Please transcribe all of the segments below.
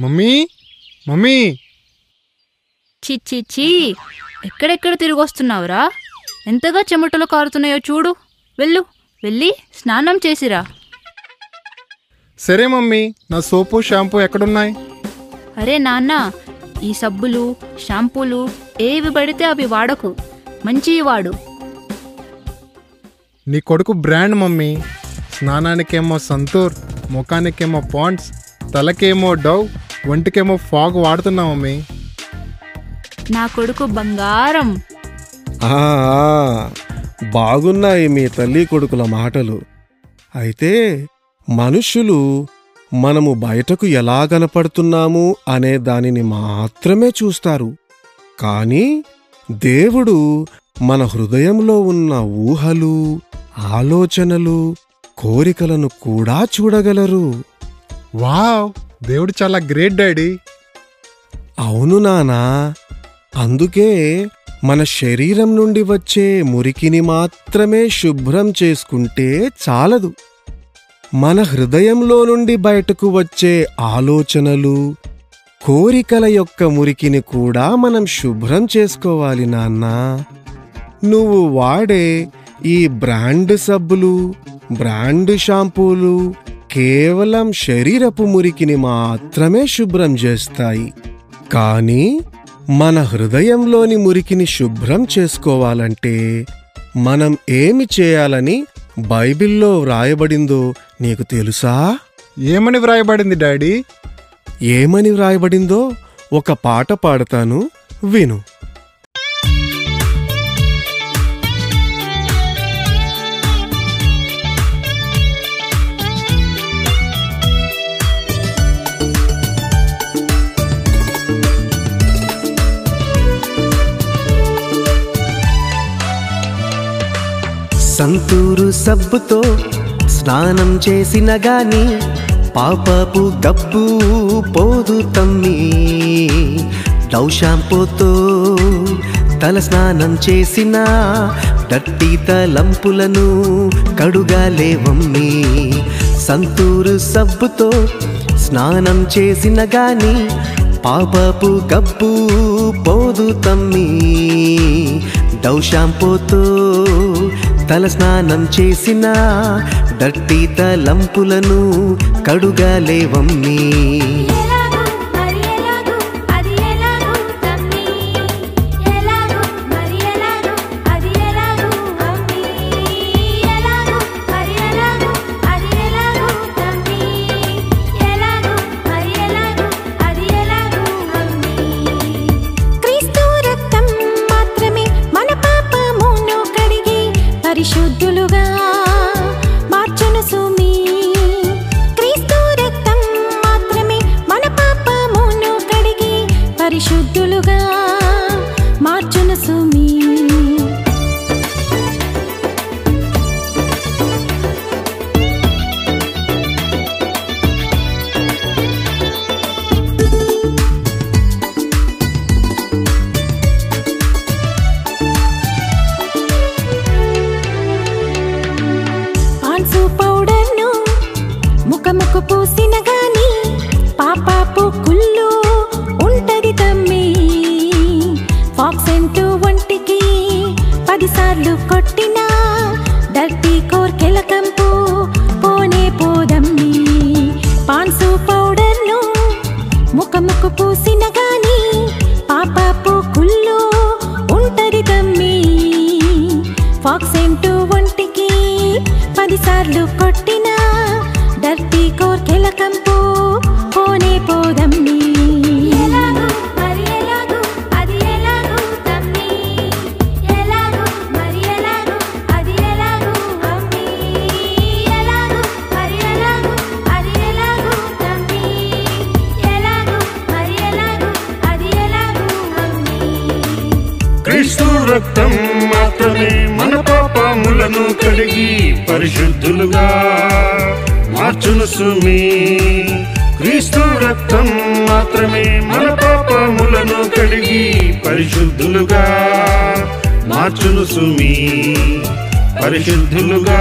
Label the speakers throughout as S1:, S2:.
S1: Mummy mummy
S2: చిచ్చిచ్చి ఎక్కడెక్కడ తిరిగొస్తున్నావురా? ఎంతగా చెమటలు కారుతున్నాయో చూడు. వెళ్ళి స్నానం చేసిరా.
S1: సరే మమ్మీ, నా సోపు షాంపూ ఎక్కడున్నాయి?
S2: అరే నాన్న, ఈ సబ్బులు షాంపూలు ఏవి పడితే అవి వాడకు, మంచివి వాడు.
S1: నీ కొడుకు బ్రాండ్ మమ్మీ. స్నానానికేమో సంతూర్, ముఖానికేమో పాండ్స్, తలకేమో డవ్, ఒంటికేమో ఫాగ్ వాడుతున్నా మమ్మీ.
S2: నా కొడుకు బంగారం.
S3: బాగున్నాయి మీ తల్లి కొడుకుల మాటలు. అయితే మనుష్యులు మనము బయటకు ఎలా కనపడుతున్నాము అనే దానిని మాత్రమే చూస్తారు. కానీ దేవుడు మన హృదయంలో ఉన్న ఊహలు, ఆలోచనలు, కోరికలను కూడా చూడగలరు.
S1: వావ్, దేవుడు చాలా గ్రేట్ డాడీ.
S3: అవును నానా. అందుకే మన శరీరం నుండి వచ్చే మురికిని మాత్రమే శుభ్రం చేసుకుంటే చాలదు. మన హృదయంలో నుండి బయటకు వచ్చే ఆలోచనలు, కోరికల యొక్క మురికిని కూడా మనం శుభ్రం చేసుకోవాలి నాన్నా. నువ్వు వాడే ఈ బ్రాండ్ సబ్బులు, బ్రాండ్ షాంపూలు కేవలం శరీరపు మురికిని మాత్రమే శుభ్రం చేస్తాయి. కానీ మన హృదయంలోని మురికిని శుభ్రం చేసుకోవాలంటే మనం ఏమి చేయాలని బైబిల్లో వ్రాయబడిందో నీకు తెలుసా?
S1: ఏమని వ్రాయబడింది డాడీ?
S3: ఏమని వ్రాయబడిందో ఒక పాట పాడతాను, విను.
S4: సంతూరు సబ్బుతో స్నానం చేసిన గాని పాపపు గబ్బు పోదు తమ్మి. డవ్ షాంపూతో తల స్నానం చేసిన డర్టీ తలంపులను కడుగాలేవమ్మి. సంతూరు సబ్బుతో స్నానం చేసిన గాని పాపపు గబ్బు పోదు తమ్మి. డవ్ షాంపూతో తల స్నానం చేసిన డర్టీ తలంపులను కడుగాలేవమ్మి.
S5: పరిశుద్ధులుగా మార్చును సుమీ. క్రీస్తు రక్తం మాత్రమే మన పాపమును కడిగి పరిశుద్ధులుగా మార్చును సుమీ. పౌడర్ను ముఖముకు పూసిన గాని పాపాపు కుళ్ళు ఉంటది తమ్మి. ఫాక్సెంటు ఒంటికి 10 సార్లు కొట్టినా డర్టీ కోర్కెల కంపు పోనే పోదమ్మి. పాన్సు పౌడర్ను ముఖముకు పూసిన గాని పాపాపు కుళ్ళు ఉంటది తమ్మి. ఫాక్సెంటు ఒంటికి 10 సార్లు కొట్టినా డర్టీ కోర్కెల కంపు పోనే పోదమ్మి.
S6: క్రీస్తు రక్తం మాత్రమే మన పాపములను కడిగి పరిశుద్ధులుగా మార్చును సుమీ. క్రీస్తు రక్తం మాత్రమే మన పాపములను కడిగి పరిశుద్ధులుగా మార్చును సుమీ. పరిశుద్ధులుగా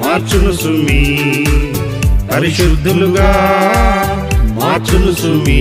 S6: మార్చును సుమీ. పరిశుద్ధులుగా మార్చును సుమి.